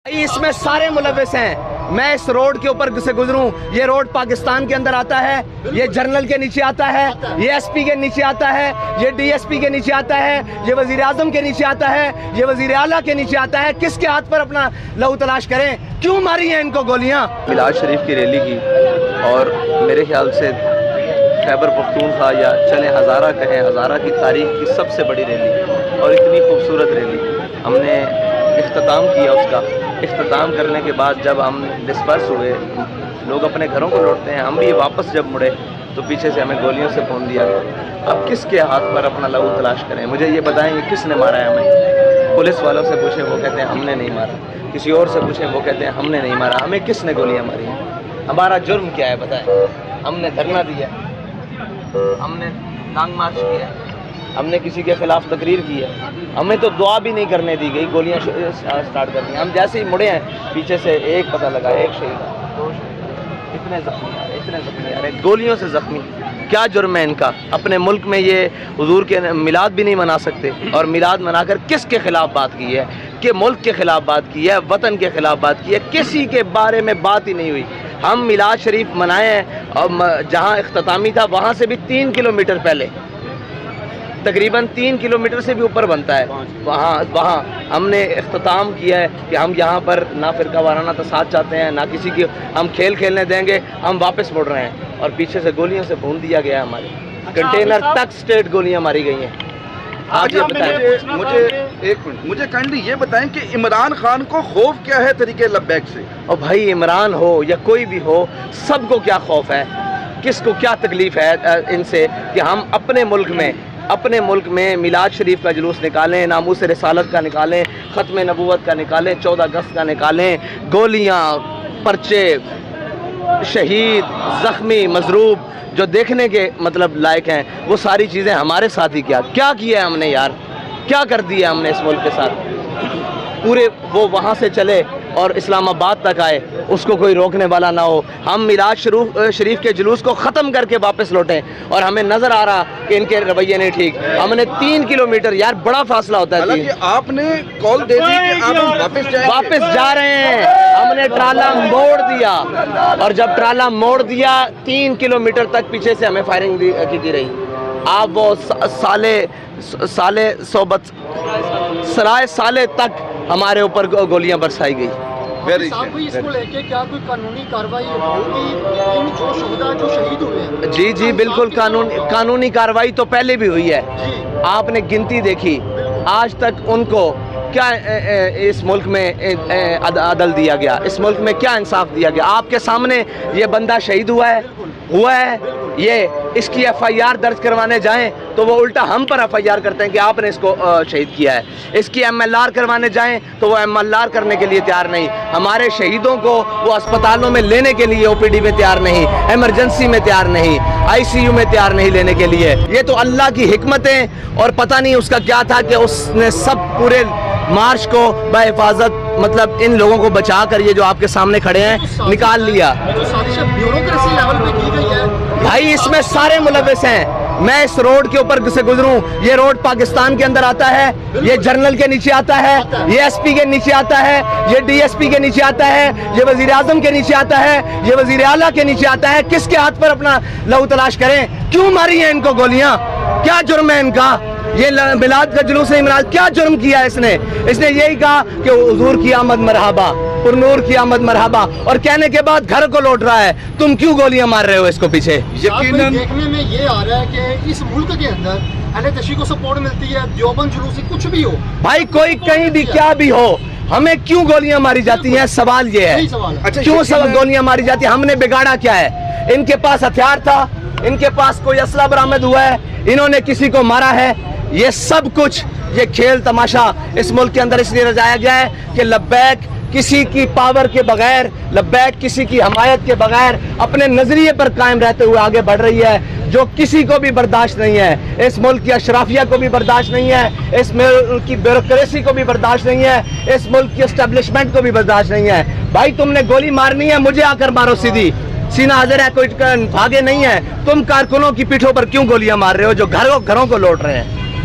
اس میں سارے ملوث ہیں. میں اس روڈ کے اوپر سے گزروں, یہ روڈ پاکستان کے اندر آتا ہے, یہ جنرل کے نیچے آتا ہے, یہ ایس پی کے نیچے آتا ہے, یہ ڈی ایس پی کے نیچے آتا ہے, یہ وزیر اعظم کے نیچے آتا ہے, یہ وزیر اعلیٰ کے نیچے آتا ہے. کس کے ہاتھ پر اپنا لہو تلاش کریں؟ کیوں ماری ہیں ان کو گولیاں؟ میلاد شریف کی ریلی کی, اور میرے خیال سے خیبر پختونخوا یا چلیں ہزارہ کہیں, ہزارہ کی تاریخ کی سب سے بڑی ریلی اور اتنی خوبصورت ریلی. ہم نے اختتام کیا. اس کا اختتام کرنے کے بعد جب ہم ڈسپرس ہوئے, لوگ اپنے گھروں کو لوٹتے ہیں, ہم بھی واپس جب مڑے تو پیچھے سے ہمیں گولیوں سے پھون دیا گیا. اب کس کے ہاتھ پر اپنا لہو تلاش کریں؟ مجھے یہ بتائیں کہ کس نے مارا ہے ہمیں؟ پولیس والوں سے پوچھیں, وہ کہتے ہیں ہم نے نہیں مارا. کسی اور سے پوچھیں, وہ کہتے ہیں ہم نے نہیں مارا. ہمیں کس نے گولیاں ماری ہیں؟ ہمارا جرم کیا ہے بتائیں؟ ہم نے دھرنا دیا, ہم نے لانگ مارچ کیا, ہم نے کسی کے خلاف تقریر کی ہے, ہمیں تو دعا بھی نہیں کرنے دی گئی, گولیاں سٹارٹ کر دی. ہم جیسے ہی مڑے ہیں پیچھے سے ایک پتہ لگا, ایک شہید, دو شہید, اتنے زخمی آ رہے, گولیوں سے زخمی. کیا جرم ہے ان کا؟ اپنے ملک میں یہ حضور کے میلاد بھی نہیں منا سکتے, اور میلاد منا کر کس کے خلاف بات کی ہے؟ کہ ملک کے خلاف بات کی ہے, وطن کے خلاف بات کی ہے, کسی کے بارے میں بات ہی نہیں ہوئی. ہم میلاد شریف منائے ہیں, اور جہاں اختتامی تھا وہاں سے بھی 3 کلومیٹر پہلے, تقریباً 3 کلومیٹر سے بھی اوپر بنتا ہے, وہاں ہم نے اختتام کیا ہے کہ ہم یہاں پر نہ فرقہ وارانہ تصاعد چاہتے ہیں, نہ کسی کی ہم کھیلنے دیں گے. ہم واپس مڑ رہے ہیں اور پیچھے سے گولیوں سے بھون دیا گیا ہے. ہمارے کنٹینر تک سٹیٹ گولیاں ماری گئی ہیں. آج یہ بتائیں مجھے کائنڈلی یہ بتائیں کہ عمران خان کو خوف کیا ہے طریقے لبیک سے؟ اور بھائی عمران ہو یا کوئی بھی ہو, سب کو کیا خوف ہے, کس کو کیا تکلیف ہے ان سے کہ ہم اپنے ملک میں میلاد شریف کا جلوس نکالیں, ناموس رسالت کا نکالیں, ختم نبوت کا نکالیں, 14 اگست کا نکالیں, گولیاں, پرچے, شہید, زخمی, مضروب جو دیکھنے کے مطلب لائق ہیں, وہ ساری چیزیں ہمارے ساتھ ہی کیا کیا ہے ہم نے یار, کیا کر دیا ہم نے اس ملک کے ساتھ؟ پورے وہ وہاں سے چلے اور اسلام آباد تک آئے, اس کو کوئی روکنے والا نہ ہو. ہم میلاد شریف کے جلوس کو ختم کر کے واپس لوٹیں, اور ہمیں نظر آ رہا کہ ان کے رویے نہیں ٹھیک. ہم نے 3 کلومیٹر, یار بڑا فاصلہ ہوتا ہے. آپ نے کال دے دی کہ آپ واپس جا رہے ہیں. ہم نے ٹرالا موڑ دیا, اور جب ٹرالا موڑ دیا 3 کلومیٹر تک پیچھے سے ہمیں فائرنگ کی رہی. آپ وہ سالے صوبت سرائے سالے تک ہمارے اوپر گولیاں برسائی گئی. اس کو لے کے کیا کوئی قانونی کارروائی ہوگی ان جو شہداء جو شہید ہوئے ہیں؟ جی بالکل قانونی کارروائی تو پہلے بھی ہوئی ہے. آپ نے گنتی دیکھی, آج تک ان کو کیا اس ملک میں عدل دیا گیا, اس ملک میں کیا انصاف دیا گیا؟ آپ کے سامنے یہ بندہ شہید ہوا ہے. یہ اس کی ایف آئی آر درج کروانے جائیں تو وہ الٹا ہم پر ایف آئی آر کرتے ہیں کہ آپ نے اس کو شہید کیا ہے. اس کی ایم ایل آر کروانے جائیں تو وہ ایم ایل آر کرنے کے لیے تیار نہیں. ہمارے شہیدوں کو وہ اسپتالوں میں لینے کے لیے او پی ڈی میں تیار نہیں, ایمرجنسی میں تیار نہیں, آئی سی یو میں تیار نہیں لینے کے لیے. یہ تو اللہ کی حکمتیں, اور پتہ نہیں اس کا کیا تھا کہ اس نے سب پورے مارچ کو بحفاظت مطلب ان لوگوں کو بچا کر, یہ جو آپ کے سامنے کھڑے ہیں, نکال لیا. بھائی اس میں سارے ملوث ہیں. میں اس روڈ کے اوپر سے گزروں, یہ روڈ پاکستان کے اندر آتا ہے, یہ جنرل کے نیچے آتا ہے, یہ ایس پی کے نیچے آتا ہے, یہ ڈی ایس پی کے نیچے آتا ہے, یہ وزیر اعظم کے نیچے آتا ہے, یہ وزیر اعلیٰ کے نیچے آتا ہے. کس کے ہاتھ پر اپنا لہو تلاش کریں؟ کیوں ماری ہیں ان کو گولیاں؟ کیا جرم ہے ان کا؟ یہ میلاد کا جلوس نہیں منایا, کیا جرم کیا اس نے یہی کہا کہ حضور کی آمد مرحبا, پرنور کی آمد مرحبا, اور کہنے کے بعد گھر کو لوٹ رہا ہے. تم کیوں گولیاں مار رہے ہو اس کو پیچھے؟ یقیناً دیکھنے میں یہ آ رہا ہے کہ اس ملک کے اندر اہل تشیع کو سپورٹ ملتی ہے, دیوبند جلوس کچھ بھی ہو, بھائی کوئی کہیں بھی کیا بھی ہو, ہمیں کیوں گولیاں ماری جاتی ہیں؟ سوال یہ ہے کیوں گولیاں ماری جاتی ہیں؟ ہم نے بگاڑا کیا ہے؟ ان کے پاس ہتھیار تھا, ان کے پاس کوئی اسلحہ برآمد ہوا ہے, انہوں نے کسی کو مارا ہے. یہ سب کچھ یہ کھیل تماشا اس ملک کے اندر اس لیے رچایا گیا ہے کہ لبیک کسی کی پاور کے بغیر, لبیک کسی کی حمایت کے بغیر اپنے نظریے پر قائم رہتے ہوئے آگے بڑھ رہی ہے, جو کسی کو بھی برداشت نہیں ہے. اس ملک کی اشرافیہ کو بھی برداشت نہیں ہے, اس ملک کی بیوروکریسی کو بھی برداشت نہیں ہے, اس ملک کی اسٹیبلشمنٹ کو بھی برداشت نہیں ہے. بھائی تم نے گولی مارنی ہے, مجھے آ کر مارو سیدھی, سینہ حاضر ہے, کوئی بھاگے نہیں ہے. تم کارکنوں کی پیٹھوں پر کیوں گولیاں مار رہے ہو جو گھروں کو لوٹ رہے ہیں؟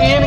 3